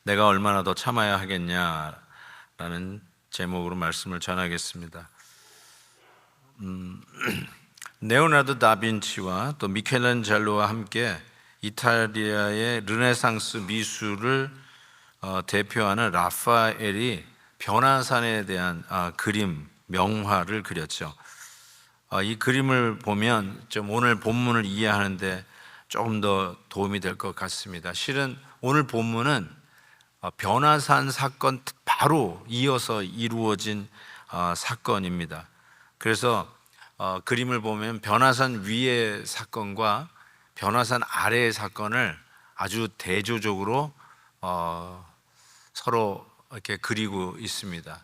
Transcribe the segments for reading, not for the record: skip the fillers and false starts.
내가 얼마나 더 참아야 하겠냐라는 제목으로 말씀을 전하겠습니다. 레오나르도 다빈치와 또 미켈란젤로와 함께 이탈리아의 르네상스 미술을 대표하는 라파엘이 변화산에 대한 그림, 명화를 그렸죠. 이 그림을 보면 좀 오늘 본문을 이해하는데 조금 더 도움이 될 것 같습니다. 실은 오늘 본문은 변화산 사건 바로 이어서 이루어진 사건입니다. 그래서 그림을 보면 변화산 위의 사건과 변화산 아래의 사건을 아주 대조적으로 서로 이렇게 그리고 있습니다.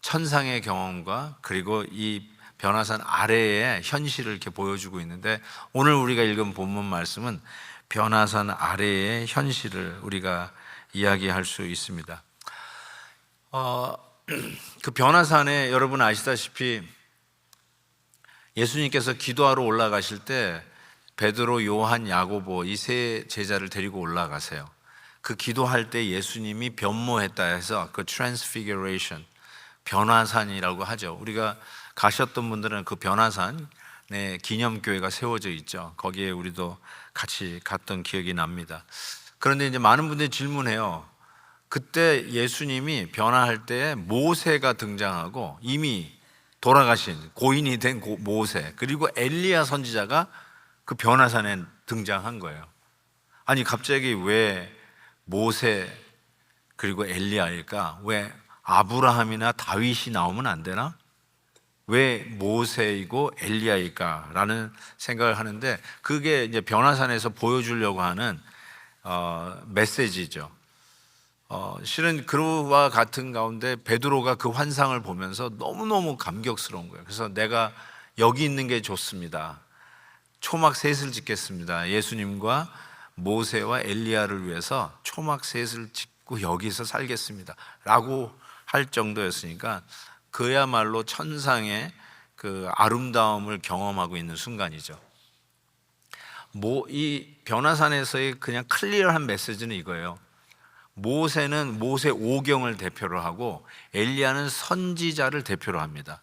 천상의 경험과 그리고 이 변화산 아래의 현실을 이렇게 보여주고 있는데, 오늘 우리가 읽은 본문 말씀은 변화산 아래의 현실을 우리가 이야기할 수 있습니다. 그 변화산에 여러분 아시다시피 예수님께서 기도하러 올라가실 때 베드로, 요한, 야고보 이 세 제자를 데리고 올라가세요. 그 기도할 때 예수님이 변모했다 해서 그 트랜스피규레이션, 변화산이라고 하죠. 우리가 가셨던 분들은 그 변화산에 기념교회가 세워져 있죠. 거기에 우리도 같이 갔던 기억이 납니다. 그런데 이제 많은 분들이 질문해요. 그때 예수님이 변화할 때 모세가 등장하고 이미 돌아가신 고인이 된 모세, 그리고 엘리야 선지자가 그 변화산에 등장한 거예요. 아니 갑자기 왜 모세 그리고 엘리야일까? 왜 아브라함이나 다윗이 나오면 안 되나? 왜 모세이고 엘리야일까? 라는 생각을 하는데, 그게 이제 변화산에서 보여주려고 하는 메시지죠. 실은 그와 같은 가운데 베드로가 그 환상을 보면서 너무너무 감격스러운 거예요. 그래서 내가 여기 있는 게 좋습니다. 초막 셋을 짓겠습니다. 예수님과 모세와 엘리야를 위해서 초막 셋을 짓고 여기서 살겠습니다 라고 할 정도였으니까 그야말로 천상의 그 아름다움을 경험하고 있는 순간이죠. 이 변화산에서의 그냥 클리어한 메시지는 이거예요. 모세는 모세 오경을 대표로 하고 엘리야는 선지자를 대표로 합니다.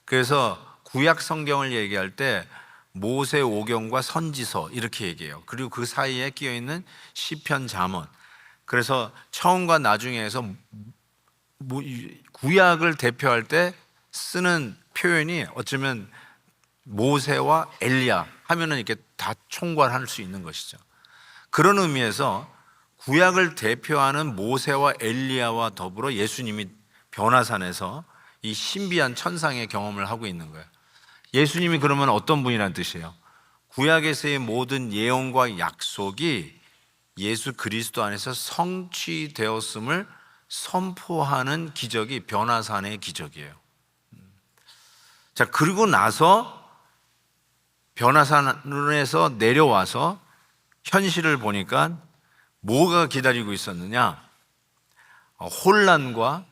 그래서 구약 성경을 얘기할 때 모세 오경과 선지서 이렇게 얘기해요. 그리고 그 사이에 끼어 있는 시편, 잠언. 그래서 처음과 나중에서 구약을 대표할 때 쓰는 표현이 어쩌면 모세와 엘리야 하면은 이렇게 다 총괄할 수 있는 것이죠. 그런 의미에서 구약을 대표하는 모세와 엘리야와 더불어 예수님이 변화산에서 이 신비한 천상의 경험을 하고 있는 거예요. 예수님이 그러면 어떤 분이라는 뜻이에요? 구약에서의 모든 예언과 약속이 예수 그리스도 안에서 성취되었음을 선포하는 기적이 변화산의 기적이에요. 자, 그리고 나서 변화산에서 내려와서 현실을 보니까 뭐가 기다리고 있었느냐? 혼란과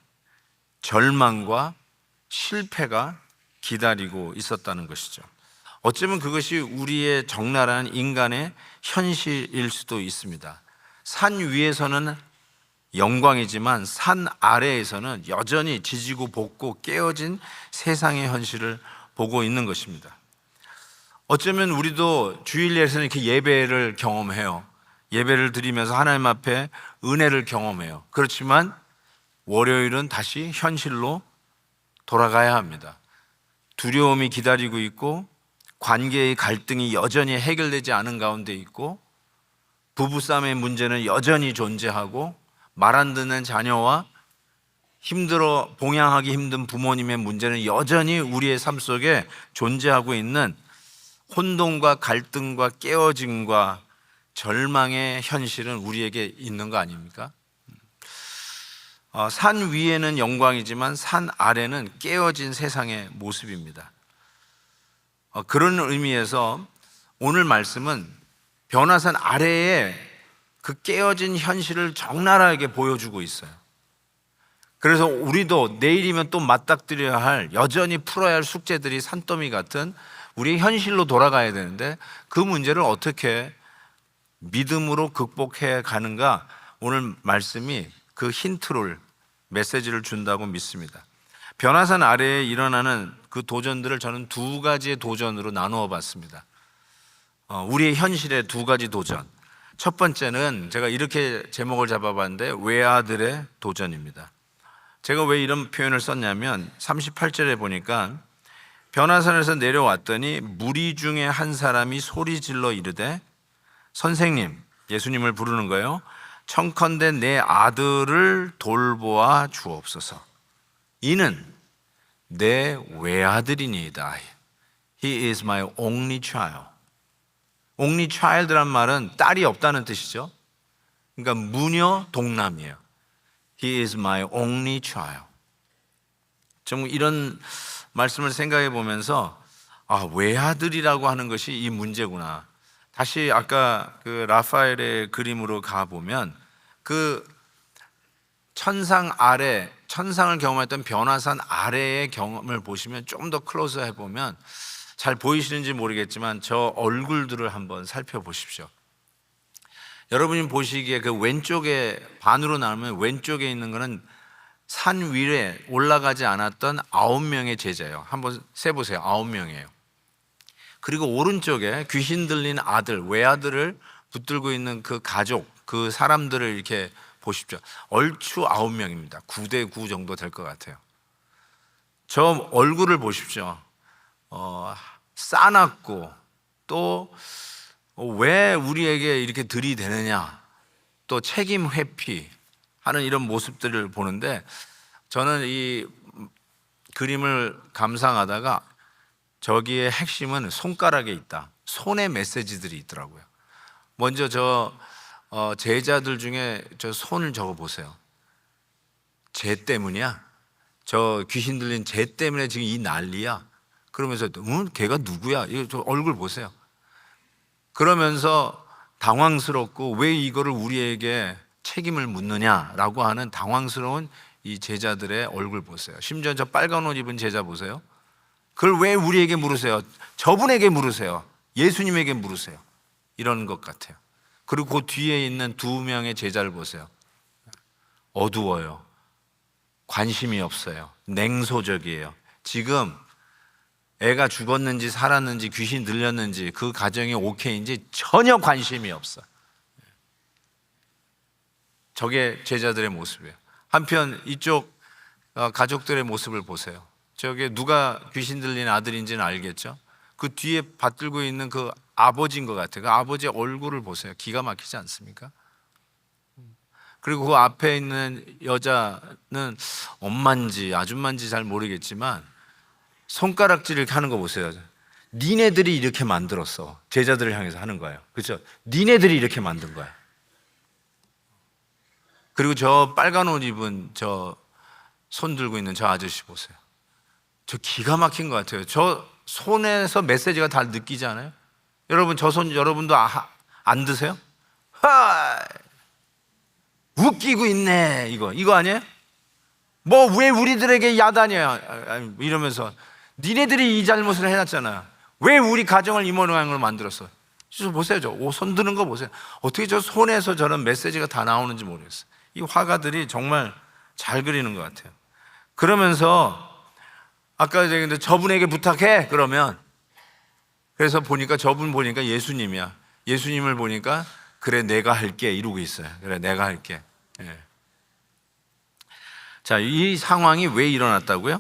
절망과 실패가 기다리고 있었다는 것이죠. 어쩌면 그것이 우리의 적나라한 인간의 현실일 수도 있습니다. 산 위에서는 영광이지만 산 아래에서는 여전히 지지고 볶고 깨어진 세상의 현실을 보고 있는 것입니다. 어쩌면 우리도 주일에서는 이렇게 예배를 경험해요. 예배를 드리면서 하나님 앞에 은혜를 경험해요. 그렇지만 월요일은 다시 현실로 돌아가야 합니다. 두려움이 기다리고 있고 관계의 갈등이 여전히 해결되지 않은 가운데 있고 부부싸움의 문제는 여전히 존재하고 말 안 듣는 자녀와 힘들어 봉양하기 힘든 부모님의 문제는 여전히 우리의 삶 속에 존재하고 있는 혼돈과 갈등과 깨어짐과 절망의 현실은 우리에게 있는 거 아닙니까? 산 위에는 영광이지만 산 아래는 깨어진 세상의 모습입니다. 그런 의미에서 오늘 말씀은 변화산 아래에 그 깨어진 현실을 적나라하게 보여주고 있어요. 그래서 우리도 내일이면 또 맞닥뜨려야 할, 여전히 풀어야 할 숙제들이 산더미 같은 우리의 현실로 돌아가야 되는데 그 문제를 어떻게 믿음으로 극복해 가는가, 오늘 말씀이 그 힌트를, 메시지를 준다고 믿습니다. 변화산 아래에 일어나는 그 도전들을 저는 두 가지의 도전으로 나누어 봤습니다. 우리의 현실의 두 가지 도전. 첫 번째는 제가 이렇게 제목을 잡아봤는데 외아들의 도전입니다. 제가 왜 이런 표현을 썼냐면 38절에 보니까 변화산에서 내려왔더니 무리 중에 한 사람이 소리질러 이르되 선생님, 예수님을 부르는 거예요. 청컨대 내 아들을 돌보아 주옵소서. 이는 내 외아들이니이다. He is my only child. only child란 말은 딸이 없다는 뜻이죠. 그러니까 무녀 동남이에요. He is my only child. 좀 이런 말씀을 생각해 보면서 외아들이라고 하는 것이 이 문제구나. 다시 아까 그 라파엘의 그림으로 가보면 그 천상을 경험했던 변화산 아래의 경험을 보시면 좀 더 클로즈 해보면 잘 보이시는지 모르겠지만 저 얼굴들을 한번 살펴보십시오. 여러분이 보시기에 그 왼쪽에 반으로 나누면 왼쪽에 있는 거는 산 위에 올라가지 않았던 9명의 제자예요. 한번 세보세요. 9명이에요. 그리고 오른쪽에 귀신 들린 아들, 외아들을 붙들고 있는 그 가족, 그 사람들을 이렇게 보십시오. 얼추 9명입니다. 9대 9 정도 될 것 같아요. 저 얼굴을 보십시오. 싸납고 또 왜 우리에게 이렇게 들이대느냐, 또 책임 회피 하는 이런 모습들을 보는데 저는 이 그림을 감상하다가 저기의 핵심은 손가락에 있다. 손의 메시지들이 있더라고요. 먼저 저 제자들 중에 저 손을 적어 보세요. 쟤 때문이야? 저 귀신 들린 쟤 때문에 지금 이 난리야? 그러면서 걔가 누구야? 저 얼굴 보세요. 그러면서 당황스럽고 왜 이거를 우리에게 책임을 묻느냐라고 하는 당황스러운 이 제자들의 얼굴 보세요. 심지어 저 빨간 옷 입은 제자 보세요. 그걸 왜 우리에게 물으세요? 저분에게 물으세요. 예수님에게 물으세요. 이런 것 같아요. 그리고 그 뒤에 있는 2명의 제자를 보세요. 어두워요. 관심이 없어요. 냉소적이에요. 지금 애가 죽었는지 살았는지 귀신 들렸는지 그 가정이 오케이인지 전혀 관심이 없어. 저게 제자들의 모습이에요. 한편 이쪽 가족들의 모습을 보세요. 저게 누가 귀신 들린 아들인지는 알겠죠? 그 뒤에 받들고 있는 그 아버지인 것 같아요. 그 아버지의 얼굴을 보세요. 기가 막히지 않습니까? 그리고 그 앞에 있는 여자는 엄마인지 아줌마인지 잘 모르겠지만 손가락질 이렇게 하는 거 보세요. 니네들이 이렇게 만들었어. 제자들을 향해서 하는 거예요. 그렇죠? 니네들이 이렇게 만든 거야. 그리고 저 빨간 옷 입은 저 손 들고 있는 저 아저씨 보세요. 저 기가 막힌 것 같아요. 저 손에서 메시지가 다 느끼지 않아요? 여러분 저 손 여러분도 안 드세요? 웃기고 있네. 이거 아니에요? 뭐 왜 우리들에게 야단이야? 이러면서 니네들이 이 잘못을 해놨잖아. 왜 우리 가정을 이 모양으로 만들었어? 보세요. 저 손 드는 거 보세요. 어떻게 저 손에서 저런 메시지가 다 나오는지 모르겠어요. 이 화가들이 정말 잘 그리는 것 같아요. 그러면서 아까 얘기했는데 저분에게 부탁해 그러면 그래서 보니까 저분 보니까 예수님이야. 예수님을 보니까 그래 내가 할게 이러고 있어요. 그래 내가 할게. 예. 자, 이 상황이 왜 일어났다고요?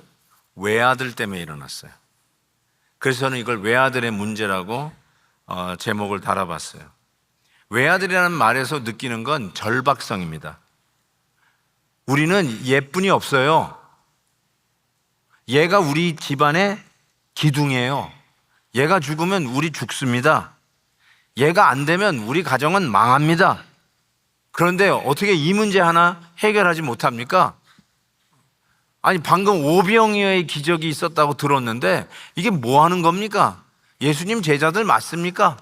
외아들 때문에 일어났어요. 그래서 저는 이걸 외아들의 문제라고 제목을 달아봤어요. 외아들이라는 말에서 느끼는 건 절박성입니다. 우리는 얘뿐이 없어요. 얘가 우리 집안의 기둥이에요. 얘가 죽으면 우리 죽습니다. 얘가 안 되면 우리 가정은 망합니다. 그런데 어떻게 이 문제 하나 해결하지 못합니까? 아니 방금 오병이어의 기적이 있었다고 들었는데 이게 뭐 하는 겁니까? 예수님 제자들 맞습니까?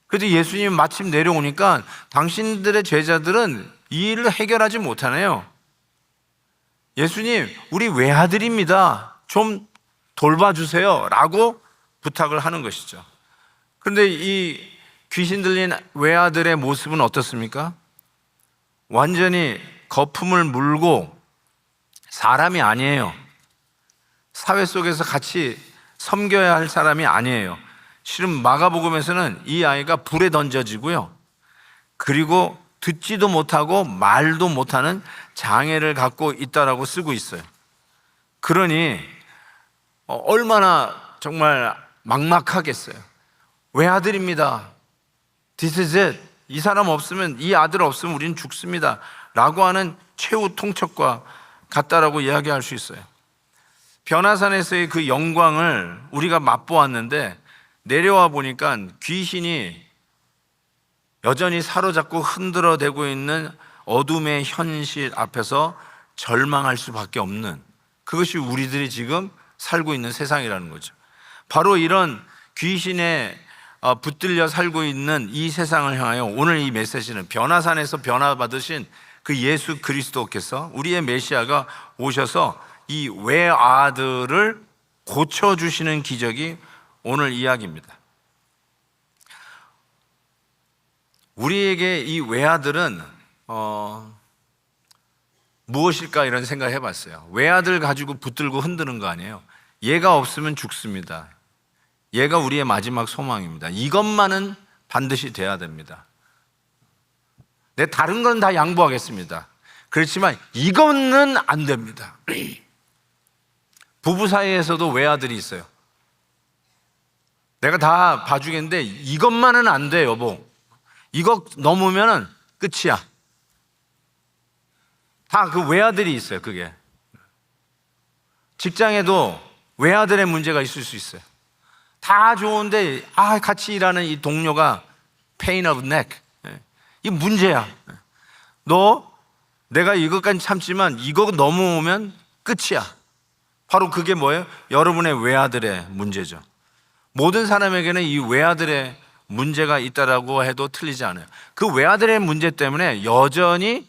그래도 예수님이 마침 내려오니까 당신들의 제자들은 이 일을 해결하지 못하네요. 예수님, 우리 외아들입니다. 좀 돌봐주세요. 라고 부탁을 하는 것이죠. 그런데 이 귀신 들린 외아들의 모습은 어떻습니까? 완전히 거품을 물고 사람이 아니에요. 사회 속에서 같이 섬겨야 할 사람이 아니에요. 실은 마가복음에서는 이 아이가 불에 던져지고요. 그리고 듣지도 못하고 말도 못하는 장애를 갖고 있다라고 쓰고 있어요. 그러니 얼마나 정말 막막하겠어요. 외아들입니다. This is it. 이 사람 없으면, 이 아들 없으면 우리는 죽습니다 라고 하는 최후 통첩과 같다라고 이야기할 수 있어요. 변화산에서의 그 영광을 우리가 맛보았는데 내려와 보니까 귀신이 여전히 사로잡고 흔들어대고 있는 어둠의 현실 앞에서 절망할 수밖에 없는, 그것이 우리들이 지금 살고 있는 세상이라는 거죠. 바로 이런 귀신에 붙들려 살고 있는 이 세상을 향하여 오늘 이 메시지는 변화산에서 변화받으신 그 예수 그리스도께서, 우리의 메시아가 오셔서 이 외아들을 고쳐주시는 기적이 오늘 이야기입니다. 우리에게 이 외아들은 무엇일까 이런 생각을 해봤어요. 외아들 가지고 붙들고 흔드는 거 아니에요. 얘가 없으면 죽습니다. 얘가 우리의 마지막 소망입니다. 이것만은 반드시 돼야 됩니다. 내 다른 건 다 양보하겠습니다. 그렇지만 이거는 안 됩니다. 부부 사이에서도 외아들이 있어요. 내가 다 봐주겠는데 이것만은 안 돼, 여보. 이거 넘으면 끝이야. 다 그 외아들이 있어요, 그게. 직장에도 외아들의 문제가 있을 수 있어요. 다 좋은데 같이 일하는 이 동료가 pain of neck, 이 문제야. 내가 이것까지 참지만 이거 넘어오면 끝이야. 바로 그게 뭐예요? 여러분의 외아들의 문제죠. 모든 사람에게는 이 외아들의 문제가 있다라고 해도 틀리지 않아요. 그 외아들의 문제 때문에 여전히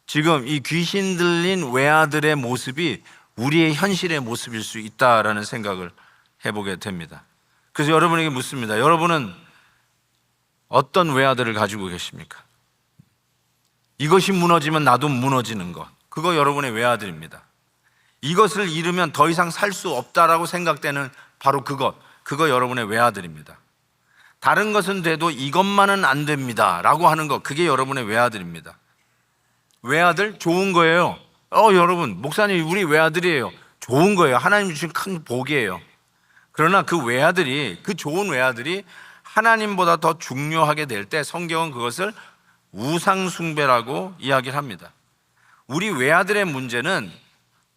지금 이 귀신 들린 외아들의 모습이 우리의 현실의 모습일 수 있다라는 생각을 해보게 됩니다. 그래서 여러분에게 묻습니다. 여러분은 어떤 외아들을 가지고 계십니까? 이것이 무너지면 나도 무너지는 것, 그거 여러분의 외아들입니다. 이것을 잃으면 더 이상 살 수 없다라고 생각되는 바로 그거 여러분의 외아들입니다. 다른 것은 돼도 이것만은 안 됩니다 라고 하는 것, 그게 여러분의 외아들입니다. 외아들 좋은 거예요. 여러분, 목사님 우리 외아들이에요. 좋은 거예요. 하나님 주신 큰 복이에요. 그러나 그 외아들이, 그 좋은 외아들이 하나님보다 더 중요하게 될 때 성경은 그것을 우상숭배라고 이야기를 합니다. 우리 외아들의 문제는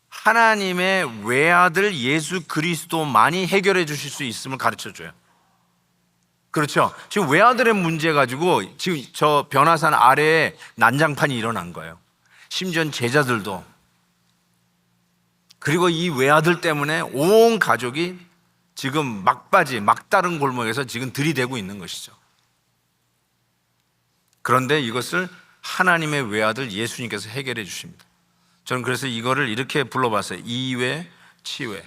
하나님의 외아들 예수 그리스도만이 해결해 주실 수 있음을 가르쳐 줘요. 그렇죠? 지금 외아들의 문제 가지고 지금 저 변화산 아래에 난장판이 일어난 거예요. 심지어 제자들도. 그리고 이 외아들 때문에 온 가족이 지금 막다른 골목에서 지금 들이대고 있는 것이죠. 그런데 이것을 하나님의 외아들 예수님께서 해결해 주십니다. 저는 그래서 이거를 이렇게 불러봤어요. 이외, 치외.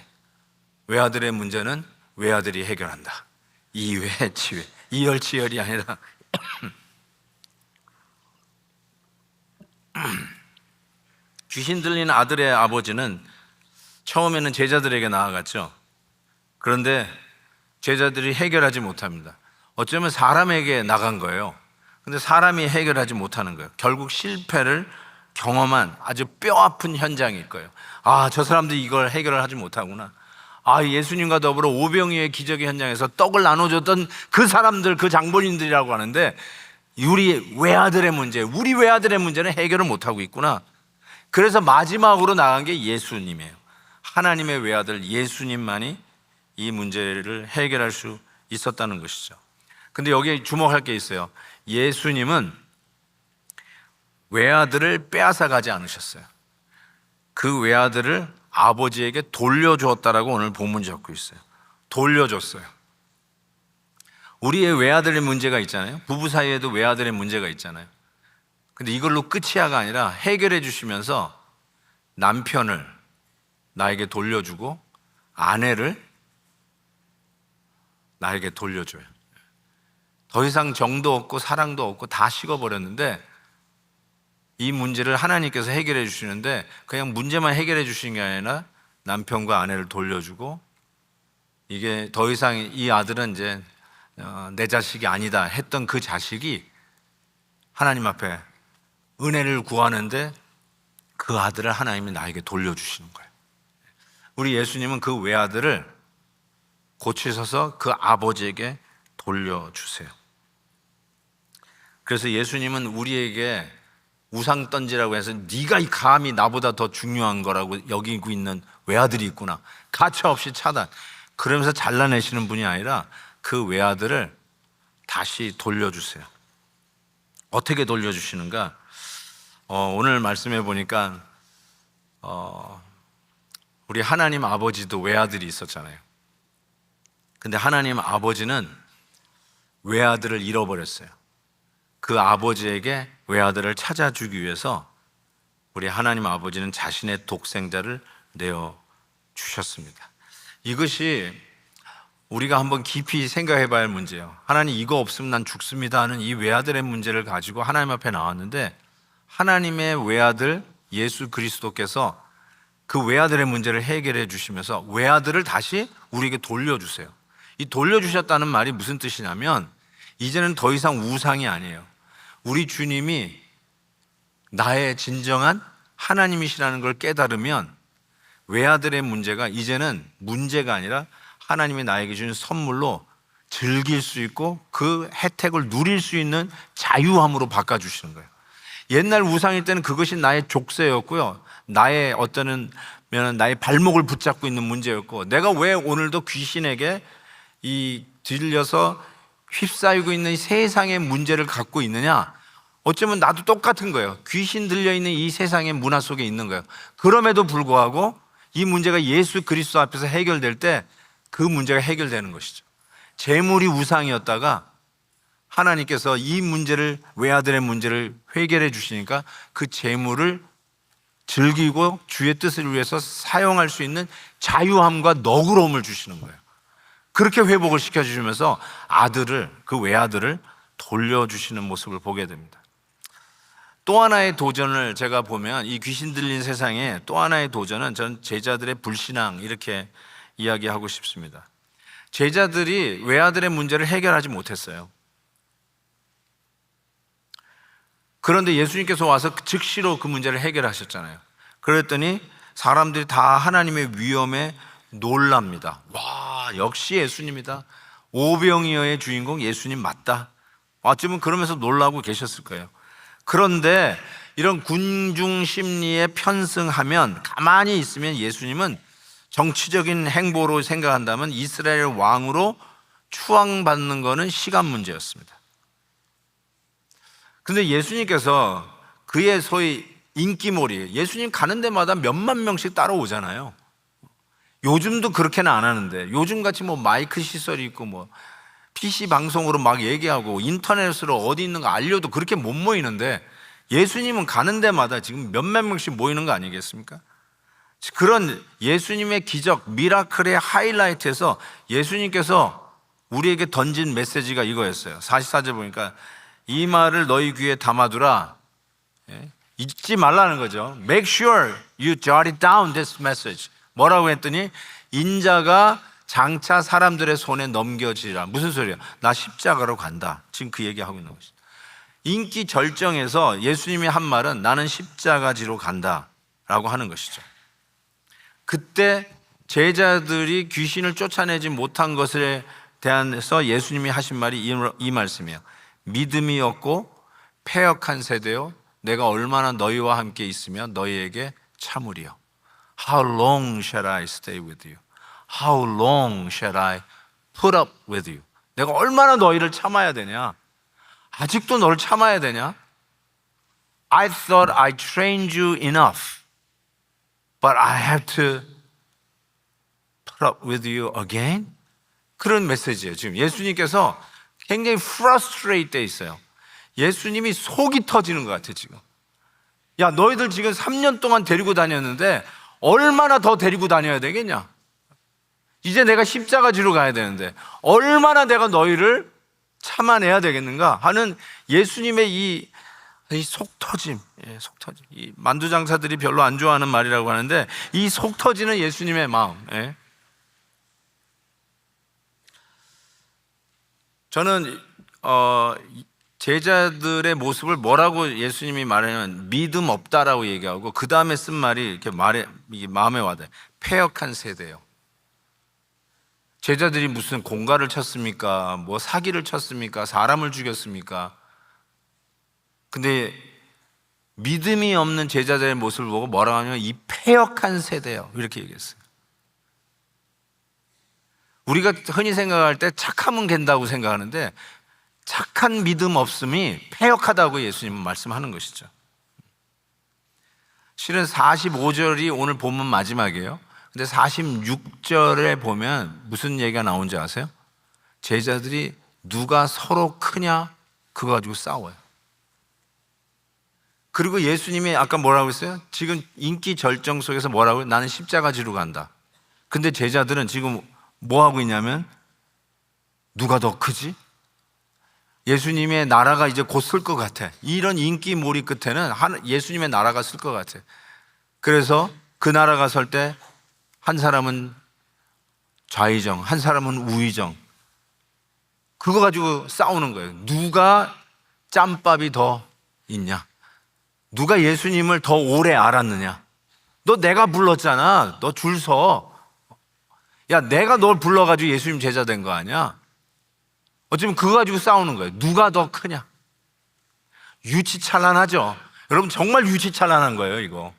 외아들의 문제는 외아들이 해결한다. 이외, 치외. 이열치열이 아니라 귀신 들린 아들의 아버지는 처음에는 제자들에게 나아갔죠. 그런데 제자들이 해결하지 못합니다. 어쩌면 사람에게 나간 거예요. 근데 사람이 해결하지 못하는 거예요. 결국 실패를 경험한 아주 뼈아픈 현장일 거예요. 저 사람들이 이걸 해결을 하지 못하구나. 예수님과 더불어 오병이의 기적의 현장에서 떡을 나눠줬던 그 사람들, 그 장본인들이라고 하는데 우리 외아들의 문제는 해결을 못하고 있구나. 그래서 마지막으로 나간 게 예수님이에요. 하나님의 외아들 예수님만이 이 문제를 해결할 수 있었다는 것이죠. 근데 여기에 주목할 게 있어요. 예수님은 외아들을 빼앗아 가지 않으셨어요. 그 외아들을 아버지에게 돌려주었다라고 오늘 본문이 적고 있어요. 돌려줬어요. 우리의 외아들의 문제가 있잖아요. 부부 사이에도 외아들의 문제가 있잖아요. 근데 이걸로 끝이야가 아니라 해결해 주시면서 남편을 나에게 돌려주고 아내를 나에게 돌려줘요. 더 이상 정도 없고 사랑도 없고 다 식어버렸는데 이 문제를 하나님께서 해결해 주시는데 그냥 문제만 해결해 주시는 게 아니라 남편과 아내를 돌려주고 이게 더 이상 이 아들은 이제 내 자식이 아니다 했던 그 자식이 하나님 앞에 은혜를 구하는데 그 아들을 하나님이 나에게 돌려주시는 거예요. 우리 예수님은 그 외아들을 고치셔서 그 아버지에게 돌려주세요. 그래서 예수님은 우리에게 우상 던지라고 해서 네가 감히 나보다 더 중요한 거라고 여기고 있는 외아들이 있구나, 가차없이 차단, 그러면서 잘라내시는 분이 아니라 그 외아들을 다시 돌려주세요. 어떻게 돌려주시는가? 오늘 말씀해 보니까 우리 하나님 아버지도 외아들이 있었잖아요. 근데 하나님 아버지는 외아들을 잃어버렸어요. 그 아버지에게 외아들을 찾아주기 위해서 우리 하나님 아버지는 자신의 독생자를 내어주셨습니다. 이것이 우리가 한번 깊이 생각해 봐야 할 문제예요. 하나님 이거 없으면 난 죽습니다 하는 이 외아들의 문제를 가지고 하나님 앞에 나왔는데 하나님의 외아들 예수 그리스도께서 그 외아들의 문제를 해결해 주시면서 외아들을 다시 우리에게 돌려주세요. 이 돌려주셨다는 말이 무슨 뜻이냐면 이제는 더 이상 우상이 아니에요. 우리 주님이 나의 진정한 하나님이시라는 걸 깨달으면 외아들의 문제가 이제는 문제가 아니라 하나님이 나에게 주신 선물로 즐길 수 있고 그 혜택을 누릴 수 있는 자유함으로 바꿔주시는 거예요. 옛날 우상일 때는 그것이 나의 족쇄였고요, 나의 나의 발목을 붙잡고 있는 문제였고, 내가 왜 오늘도 귀신에게 들려서 휩싸이고 있는 이 세상의 문제를 갖고 있느냐? 어쩌면 나도 똑같은 거예요. 귀신 들려있는 이 세상의 문화 속에 있는 거예요. 그럼에도 불구하고 이 문제가 예수 그리스도 앞에서 해결될 때 그 문제가 해결되는 것이죠. 재물이 우상이었다가 하나님께서 이 문제를, 외아들의 문제를 해결해 주시니까 그 재물을 즐기고 주의 뜻을 위해서 사용할 수 있는 자유함과 너그러움을 주시는 거예요. 그렇게 회복을 시켜주시면서 그 외아들을 돌려주시는 모습을 보게 됩니다. 또 하나의 도전을 제가 보면 이 귀신 들린 세상에 또 하나의 도전은 전 제자들의 불신앙, 이렇게 이야기하고 싶습니다. 제자들이 외아들의 문제를 해결하지 못했어요. 그런데 예수님께서 와서 즉시로 그 문제를 해결하셨잖아요. 그랬더니 사람들이 다 하나님의 위엄에 놀랍니다. 와, 역시 예수님이다. 오병이어의 주인공 예수님 맞다. 어쩌면 그러면서 놀라고 계셨을 거예요. 그런데 이런 군중 심리에 편승하면, 가만히 있으면 예수님은 정치적인 행보로 생각한다면 이스라엘 왕으로 추앙받는 것은 시간 문제였습니다. 근데 예수님께서 그의 소위 인기몰이, 예수님 가는 데마다 몇만 명씩 따라오잖아요. 요즘도 그렇게는 안 하는데, 요즘같이 마이크 시설이 있고 PC 방송으로 막 얘기하고 인터넷으로 어디 있는 거 알려도 그렇게 못 모이는데 예수님은 가는 데마다 지금 몇몇 명씩 모이는 거 아니겠습니까? 그런 예수님의 기적, 미라클의 하이라이트에서 예수님께서 우리에게 던진 메시지가 이거였어요. 44절 보니까 이 말을 너희 귀에 담아두라. 잊지 말라는 거죠. Make sure you jot it down, this message. 뭐라고 했더니 인자가 장차 사람들의 손에 넘겨지라. 무슨 소리야? 나 십자가로 간다. 지금 그 얘기하고 있는 것이죠. 인기 절정에서 예수님이 한 말은 나는 십자가지로 간다 라고 하는 것이죠. 그때 제자들이 귀신을 쫓아내지 못한 것에 대해서 예수님이 하신 말이 이 말씀이에요. 믿음이 없고 패역한 세대요, 내가 얼마나 너희와 함께 있으면 너희에게 참으리요. How long shall I stay with you? How long shall I put up with you? 내가 얼마나 너희를 참아야 되냐? 아직도 너를 참아야 되냐? I thought I trained you enough, but I have to put up with you again? 그런 메시지예요. 지금 예수님께서 굉장히 frustrate 돼 있어요. 예수님이 속이 터지는 것 같아 지금. 야, 너희들 지금 3년 동안 데리고 다녔는데 얼마나 더 데리고 다녀야 되겠냐? 이제 내가 십자가 지러 가야 되는데 얼마나 내가 너희를 참아내야 되겠는가 하는 예수님의 이 이 속 터짐, 속 터짐. 이 만두 장사들이 별로 안 좋아하는 말이라고 하는데 이 속 터지는 예수님의 마음. 저는 제자들의 모습을 뭐라고 예수님이 말하냐면 믿음 없다라고 얘기하고 그 다음에 쓴 말이 이렇게 이게 마음에 와닿아요. 패역한 세대예요. 제자들이 무슨 공갈을 쳤습니까? 뭐 사기를 쳤습니까? 사람을 죽였습니까? 근데 믿음이 없는 제자들의 모습을 보고 뭐라고 하냐면 이 패역한 세대예요. 이렇게 얘기했어요. 우리가 흔히 생각할 때 착하면 된다고 생각하는데 착한 믿음 없음이 패역하다고 예수님은 말씀하는 것이죠. 실은 45절이 오늘 본문 마지막이에요. 근데 46절에 보면 무슨 얘기가 나온지 아세요? 제자들이 누가 서로 크냐 그거 가지고 싸워요. 그리고 예수님이 아까 뭐라고 했어요? 지금 인기 절정 속에서 뭐라고요? 나는 십자가 지러 간다. 근데 제자들은 지금 뭐 하고 있냐면 누가 더 크지? 예수님의 나라가 이제 곧 쓸 것 같아. 이런 인기 몰이 끝에는 예수님의 나라가 쓸 것 같아. 그래서 그 나라가 설 때 한 사람은 좌의정, 한 사람은 우의정. 그거 가지고 싸우는 거예요. 누가 짬밥이 더 있냐? 누가 예수님을 더 오래 알았느냐? 너 내가 불렀잖아. 너 줄 서. 야, 내가 널 불러가지고 예수님 제자 된 거 아니야? 어쩌면 그거 가지고 싸우는 거예요. 누가 더 크냐? 유치찬란하죠? 여러분, 정말 유치찬란한 거예요, 이거.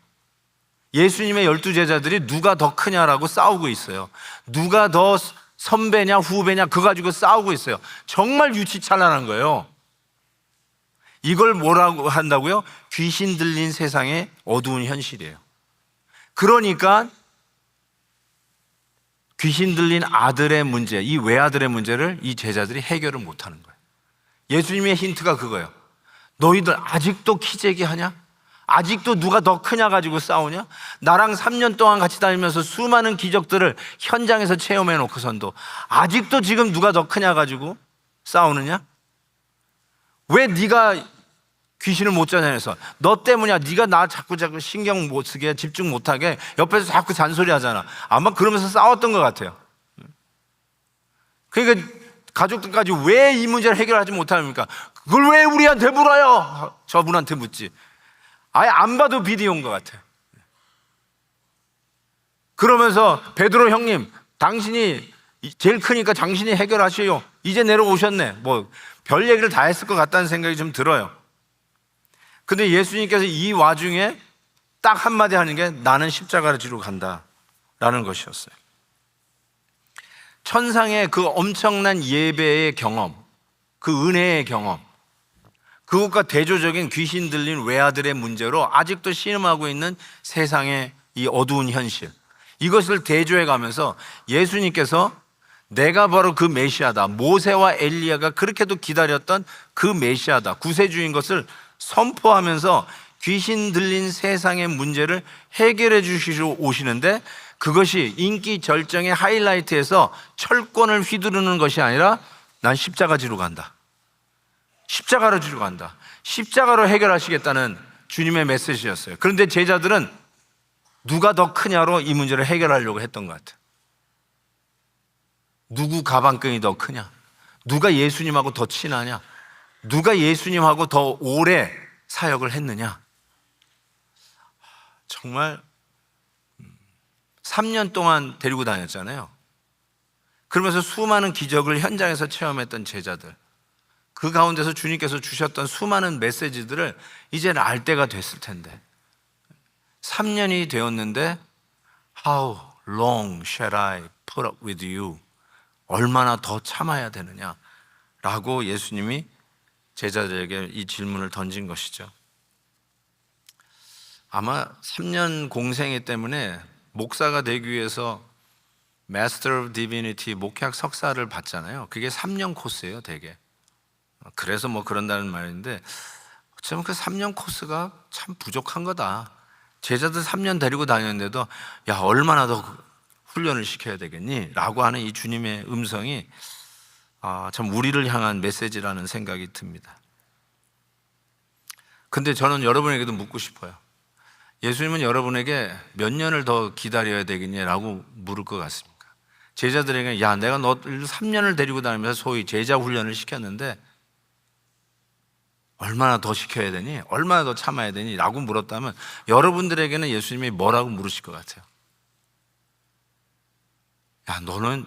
예수님의 12제자들이 누가 더 크냐라고 싸우고 있어요. 누가 더 선배냐, 후배냐, 그거 가지고 싸우고 있어요. 정말 유치찬란한 거예요. 이걸 뭐라고 한다고요? 귀신 들린 세상의 어두운 현실이에요. 그러니까 귀신 들린 아들의 문제, 이 외아들의 문제를 이 제자들이 해결을 못하는 거예요. 예수님의 힌트가 그거예요. 너희들 아직도 키재기 하냐? 아직도 누가 더 크냐 가지고 싸우냐? 나랑 3년 동안 같이 다니면서 수많은 기적들을 현장에서 체험해 놓고선도 아직도 지금 누가 더 크냐 가지고 싸우느냐? 왜 네가 귀신을 못 쫓아내서 너 때문이야. 네가 나 자꾸 신경 못 쓰게, 집중 못하게 옆에서 자꾸 잔소리하잖아. 아마 그러면서 싸웠던 것 같아요. 그러니까 가족들까지 왜 이 문제를 해결하지 못합니까? 그걸 왜 우리한테 물어요? 저분한테 묻지. 아예 안 봐도 비디오인 것 같아요. 그러면서 베드로 형님, 당신이 제일 크니까 당신이 해결하시오. 이제 내려오셨네. 뭐 별 얘기를 다 했을 것 같다는 생각이 좀 들어요. 근데 예수님께서 이 와중에 딱 한마디 하는 게 나는 십자가를 지러 간다라는 것이었어요. 천상의 그 엄청난 예배의 경험, 그 은혜의 경험, 그것과 대조적인 귀신 들린 외아들의 문제로 아직도 신음하고 있는 세상의 이 어두운 현실, 이것을 대조해 가면서 예수님께서 내가 바로 그 메시아다, 모세와 엘리야가 그렇게도 기다렸던 그 메시아다, 구세주인 것을 선포하면서 귀신 들린 세상의 문제를 해결해 주시러 오시는데, 그것이 인기 절정의 하이라이트에서 철권을 휘두르는 것이 아니라 난 십자가 지러 간다, 십자가로 지러 간다, 십자가로 해결하시겠다는 주님의 메시지였어요. 그런데 제자들은 누가 더 크냐로 이 문제를 해결하려고 했던 것 같아요. 누구 가방끈이 더 크냐? 누가 예수님하고 더 친하냐? 누가 예수님하고 더 오래 사역을 했느냐? 정말 3년 동안 데리고 다녔잖아요. 그러면서 수많은 기적을 현장에서 체험했던 제자들, 그 가운데서 주님께서 주셨던 수많은 메시지들을 이제는 알 때가 됐을 텐데 3년이 되었는데 How long shall I put up with you? 얼마나 더 참아야 되느냐? 라고 예수님이 제자들에게 이 질문을 던진 것이죠. 아마 3년 공생애 때문에 목사가 되기 위해서 Master of Divinity 목회학 석사를 받잖아요. 그게 3년 코스예요, 되게. 그래서 뭐 그런다는 말인데 어쩌면 그 3년 코스가 참 부족한 거다. 제자들 3년 데리고 다녔는데도 야, 얼마나 더 훈련을 시켜야 되겠니? 라고 하는 이 주님의 음성이 참 우리를 향한 메시지라는 생각이 듭니다. 근데 저는 여러분에게도 묻고 싶어요. 예수님은 여러분에게 몇 년을 더 기다려야 되겠냐라고 물을 것 같습니까? 제자들에게 야, 내가 너 3년을 데리고 다니면서 소위 제자 훈련을 시켰는데 얼마나 더 시켜야 되니? 얼마나 더 참아야 되니? 라고 물었다면 여러분들에게는 예수님이 뭐라고 물으실 것 같아요? 야, 너는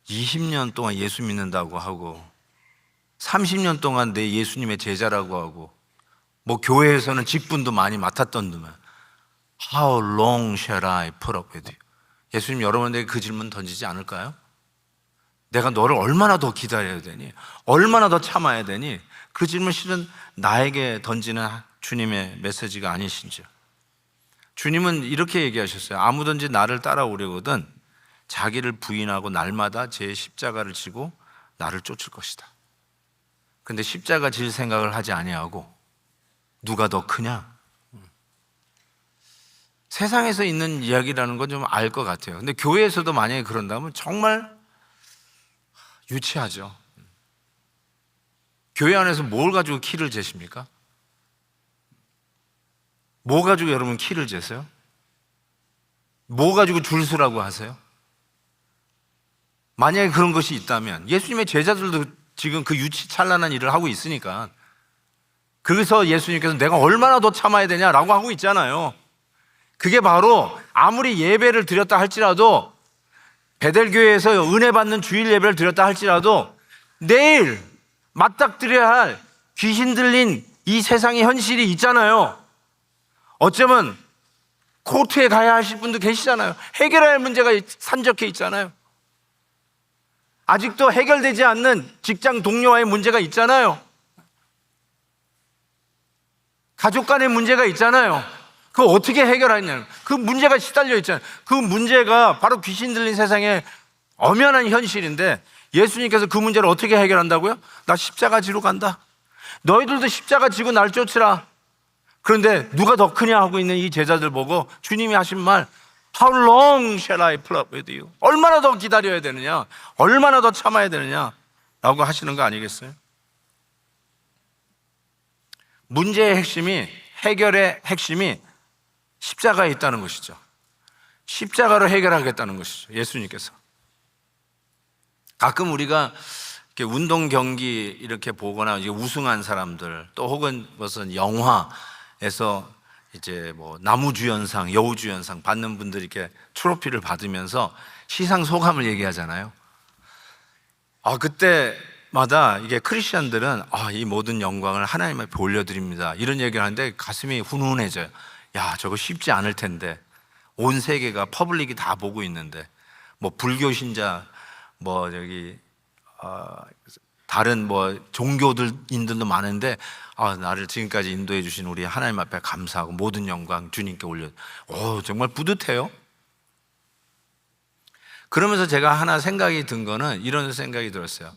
20년 동안 예수 믿는다고 하고 30년 동안 내 예수님의 제자라고 하고 뭐 교회에서는 직분도 많이 맡았던 놈은 How long shall I put up with you? 예수님 여러분에게 그 질문 던지지 않을까요? 내가 너를 얼마나 더 기다려야 되니? 얼마나 더 참아야 되니? 그 질문 실은 나에게 던지는 주님의 메시지가 아니신지요. 주님은 이렇게 얘기하셨어요. 아무든지 나를 따라오려거든 자기를 부인하고 날마다 제 십자가를 지고 나를 쫓을 것이다. 근데 십자가 질 생각을 하지 아니하고 누가 더 크냐? 세상에서 있는 이야기라는 건 좀 알 것 같아요. 근데 교회에서도 만약에 그런다면 정말 유치하죠. 교회 안에서 뭘 가지고 키를 재십니까? 뭐 가지고 여러분 키를 재세요? 뭐 가지고 줄 서라고 하세요? 만약에 그런 것이 있다면 예수님의 제자들도 지금 그 유치찬란한 일을 하고 있으니까 그래서 예수님께서 내가 얼마나 더 참아야 되냐라고 하고 있잖아요. 그게 바로 아무리 예배를 드렸다 할지라도 베델교회에서 은혜 받는 주일 예배를 드렸다 할지라도 내일 맞닥뜨려야 할 귀신 들린 이 세상의 현실이 있잖아요. 어쩌면 코र्트에 가야 하실 분도 계시잖아요. 해결해야 할 문제가 산적해 있잖아요. 아직도 해결되지 않는 직장 동료와의 문제가 있잖아요. 가족 간의 문제가 있잖아요. 그거 어떻게 해결하느냐. 그 문제가 시달려 있잖아요. 그 문제가 바로 귀신 들린 세상의 엄연한 현실인데 예수님께서 그 문제를 어떻게 해결한다고요? 나 십자가 지러 간다. 너희들도 십자가 지고 날 쫓으라. 그런데 누가 더 크냐 하고 있는 이 제자들 보고 주님이 하신 말 How long shall I put up with you? 얼마나 더 기다려야 되느냐? 얼마나 더 참아야 되느냐? 라고 하시는 거 아니겠어요? 문제의 핵심이, 해결의 핵심이 십자가에 있다는 것이죠. 십자가로 해결하겠다는 것이죠. 예수님께서. 가끔 우리가 이렇게 운동 경기 이렇게 보거나 이제 우승한 사람들 또 혹은 무슨 영화에서 이제 뭐 나무주연상, 여우주연상 받는 분들이 이렇게 트로피를 받으면서 시상 소감을 얘기하잖아요. 그때마다 이게 크리스천들은 이 모든 영광을 하나님 앞에 올려드립니다. 이런 얘기를 하는데 가슴이 훈훈해져요. 야, 저거 쉽지 않을 텐데. 온 세계가 퍼블릭이 다 보고 있는데 뭐 불교 신자 뭐 여기 다른 뭐 종교들인들도 많은데 나를 지금까지 인도해 주신 우리 하나님 앞에 감사하고 모든 영광 주님께 올려. 정말 뿌듯해요. 그러면서 제가 하나 생각이 든 거는 이런 생각이 들었어요.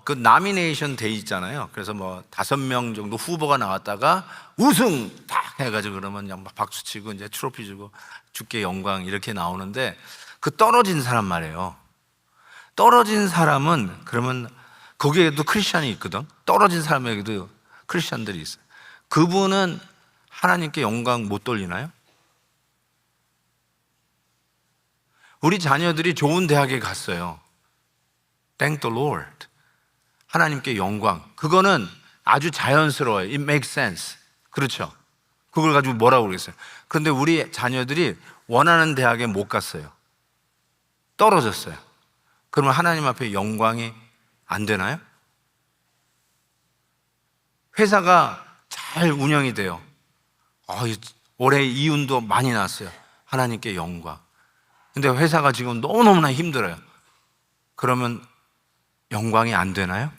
그 나미네이션 데이 있잖아요. 그래서 뭐 5명 정도 후보가 나왔다가 우승 딱 해가지고 그러면 그냥 막 박수 치고 이제 트로피 주고 주께 영광 이렇게 나오는데 그 떨어진 사람 말이에요. 떨어진 사람은 그러면 거기에도 크리스찬이 있거든. 떨어진 사람에게도 크리스찬들이 있어요. 그분은 하나님께 영광 못 돌리나요? 우리 자녀들이 좋은 대학에 갔어요. Thank the Lord. 하나님께 영광. 그거는 아주 자연스러워요. It makes sense. 그렇죠? 그걸 가지고 뭐라고 그러겠어요? 그런데 우리 자녀들이 원하는 대학에 못 갔어요. 떨어졌어요. 그러면 하나님 앞에 영광이 안 되나요? 회사가 잘 운영이 돼요. 올해 이윤도 많이 났어요. 하나님께 영광. 근데 회사가 지금 너무너무나 힘들어요. 그러면 영광이 안 되나요?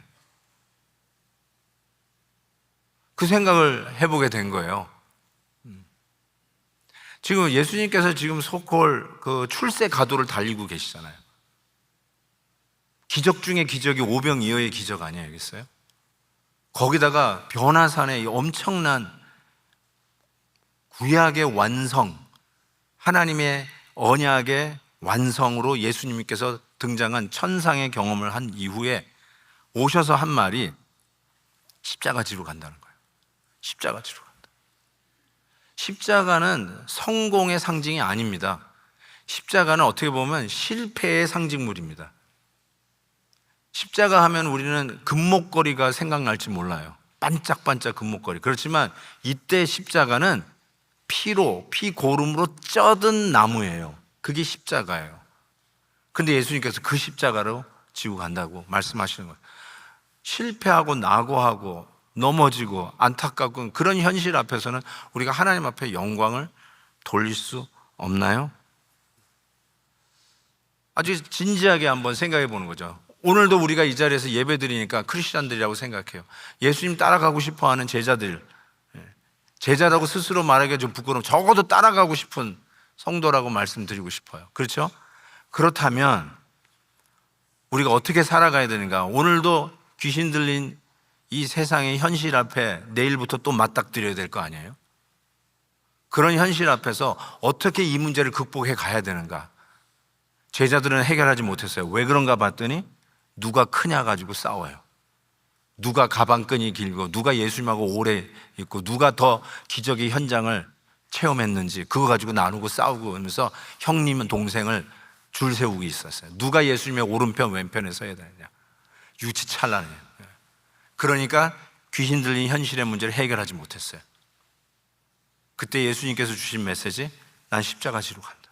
그 생각을 해보게 된 거예요. 지금 예수님께서 지금 소콜 그 출세 가도를 달리고 계시잖아요. 기적 중에 기적이 오병이어의 기적 아니겠어요? 거기다가 변화산의 엄청난 구약의 완성, 하나님의 언약의 완성으로 예수님께서 등장한 천상의 경험을 한 이후에 오셔서 한 말이 십자가 지러 간다는 거예요. 십자가 지러 간다. 십자가는 성공의 상징이 아닙니다. 십자가는 어떻게 보면 실패의 상징물입니다. 십자가 하면 우리는 금목걸이가 생각날지 몰라요. 반짝반짝 금목걸이. 그렇지만 이때 십자가는 피고름으로 쪄든 나무예요. 그게 십자가예요. 근데 예수님께서 그 십자가로 지고 간다고 말씀하시는 거예요. 실패하고 낙오하고 넘어지고 안타깝고 그런 현실 앞에서는 우리가 하나님 앞에 영광을 돌릴 수 없나요? 아주 진지하게 한번 생각해 보는 거죠. 오늘도 우리가 이 자리에서 예배 드리니까 크리스찬들이라고 생각해요. 예수님 따라가고 싶어 하는 제자들, 제자라고 스스로 말하기가 좀 부끄러움, 적어도 따라가고 싶은 성도라고 말씀드리고 싶어요. 그렇죠? 그렇다면 우리가 어떻게 살아가야 되는가? 오늘도 귀신 들린 이 세상의 현실 앞에 내일부터 또 맞닥뜨려야 될 거 아니에요? 그런 현실 앞에서 어떻게 이 문제를 극복해 가야 되는가? 제자들은 해결하지 못했어요. 왜 그런가 봤더니 누가 크냐 가지고 싸워요. 누가 가방끈이 길고 누가 예수님하고 오래 있고 누가 더 기적의 현장을 체험했는지 그거 가지고 나누고 싸우고 하면서 형님은 동생을 줄 세우고 있었어요. 누가 예수님의 오른편 왼편에 서야 되느냐. 유치찬란해요. 그러니까 귀신 들린 현실의 문제를 해결하지 못했어요. 그때 예수님께서 주신 메시지, 난 십자가 지러 간다.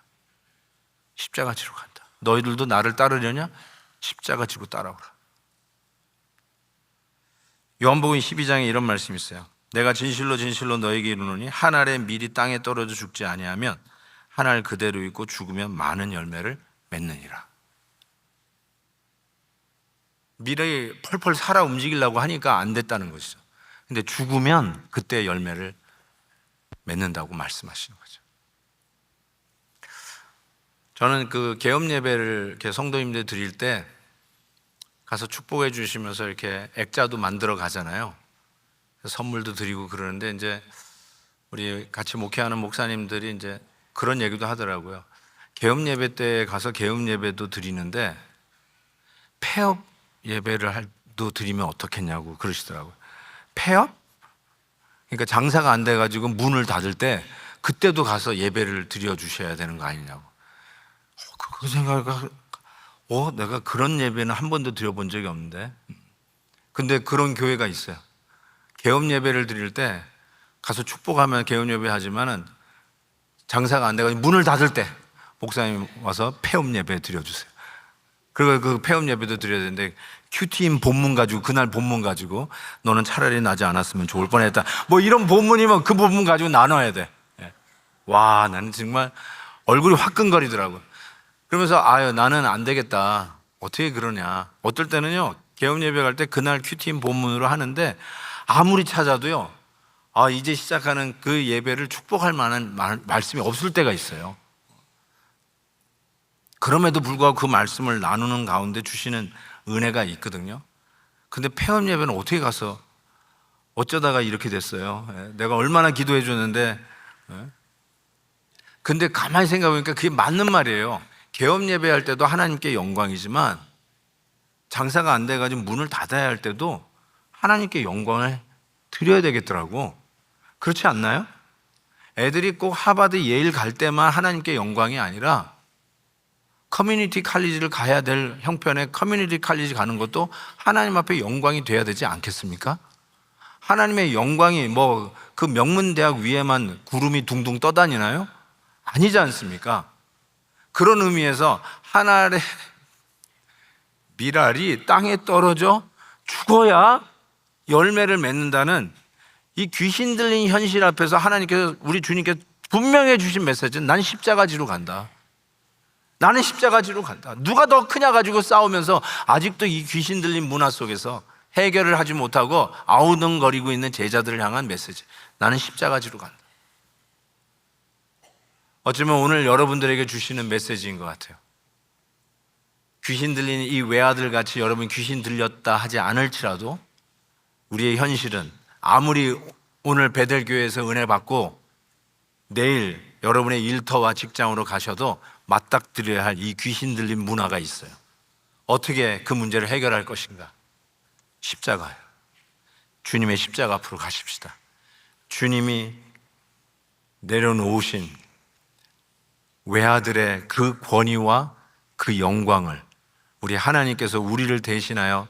십자가 지러 간다. 너희들도 나를 따르려냐? 십자가 지고 따라오라. 요한복음 12장에 이런 말씀이 있어요. 내가 진실로 진실로 너에게 이르노니 한 알의 밀이 땅에 떨어져 죽지 아니하면 한 알 그대로 있고 죽으면 많은 열매를 맺느니라. 밀이 펄펄 살아 움직이려고 하니까 안 됐다는 것이죠. 근데 죽으면 그때 열매를 맺는다고 말씀하시는 거죠. 저는 그 개업 예배를 이렇게 성도님들 드릴 때 가서 축복해 주시면서 이렇게 액자도 만들어 가잖아요. 선물도 드리고 그러는데 이제 우리 같이 목회하는 목사님들이 이제 그런 얘기도 하더라고요. 개업 예배 때 가서 개업 예배도 드리는데 폐업 예배를 도 드리면 어떻겠냐고 그러시더라고요. 폐업? 그러니까 장사가 안 돼가지고 문을 닫을 때 그때도 가서 예배를 드려 주셔야 되는 거 아니냐고. 그 생각을 내가 그런 예배는 한 번도 드려본 적이 없는데. 근데 그런 교회가 있어요. 개업 예배를 드릴 때 가서 축복하면 개업 예배 하지만은 장사가 안 돼가지고 문을 닫을 때 목사님 와서 폐업 예배 드려주세요. 그리고 그 폐업 예배도 드려야 되는데 큐티인 본문 가지고 그날 본문 가지고 너는 차라리 나지 않았으면 좋을 뻔했다. 뭐 이런 본문이면 그 본문 가지고 나눠야 돼. 와, 나는 정말 얼굴이 화끈거리더라고. 그러면서 나는 안 되겠다. 어떻게 그러냐. 어떨 때는요 개업 예배 갈 때 그날 큐티인 본문으로 하는데 아무리 찾아도요 이제 시작하는 그 예배를 축복할 만한 말씀이 없을 때가 있어요. 그럼에도 불구하고 그 말씀을 나누는 가운데 주시는 은혜가 있거든요. 근데 폐업 예배는 어떻게 가서 어쩌다가 이렇게 됐어요. 내가 얼마나 기도해 줬는데. 근데 가만히 생각해보니까 그게 맞는 말이에요. 개업 예배할 때도 하나님께 영광이지만 장사가 안 돼가지고 문을 닫아야 할 때도 하나님께 영광을 드려야 되겠더라고. 그렇지 않나요? 애들이 꼭 하버드 예일 갈 때만 하나님께 영광이 아니라 커뮤니티 칼리지를 가야 될 형편에 커뮤니티 칼리지 가는 것도 하나님 앞에 영광이 돼야 되지 않겠습니까? 하나님의 영광이 그 명문대학 위에만 구름이 둥둥 떠다니나요? 아니지 않습니까? 그런 의미에서 한 알의 밀알이 땅에 떨어져 죽어야 열매를 맺는다는 이 귀신 들린 현실 앞에서 하나님께서 우리 주님께서 분명히 주신 메시지는 난 십자가 지로 간다. 나는 십자가 지로 간다. 누가 더 크냐 가지고 싸우면서 아직도 이 귀신 들린 문화 속에서 해결을 하지 못하고 아우성거리고 있는 제자들을 향한 메시지. 나는 십자가 지로 간다. 어쩌면 오늘 여러분들에게 주시는 메시지인 것 같아요. 귀신 들린 이 외아들 같이 여러분 귀신 들렸다 하지 않을지라도 우리의 현실은 아무리 오늘 베델교회에서 은혜 받고 내일 여러분의 일터와 직장으로 가셔도 맞닥뜨려야 할 이 귀신 들린 문화가 있어요. 어떻게 그 문제를 해결할 것인가? 십자가예요. 주님의 십자가 앞으로 가십시다. 주님이 내려놓으신 외아들의 그 권위와 그 영광을 우리 하나님께서 우리를 대신하여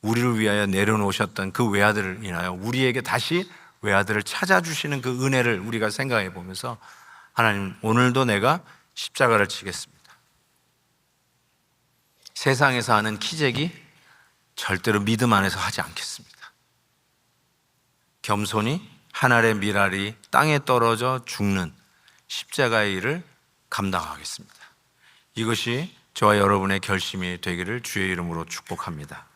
우리를 위하여 내려놓으셨던 그 외아들을 인하여 우리에게 다시 외아들을 찾아주시는 그 은혜를 우리가 생각해 보면서 하나님, 오늘도 내가 십자가를 지겠습니다. 세상에서 하는 키재기 절대로 믿음 안에서 하지 않겠습니다. 겸손히 한 알의 밀알이 땅에 떨어져 죽는 십자가의 일을 감당하겠습니다. 이것이 저와 여러분의 결심이 되기를 주의 이름으로 축복합니다.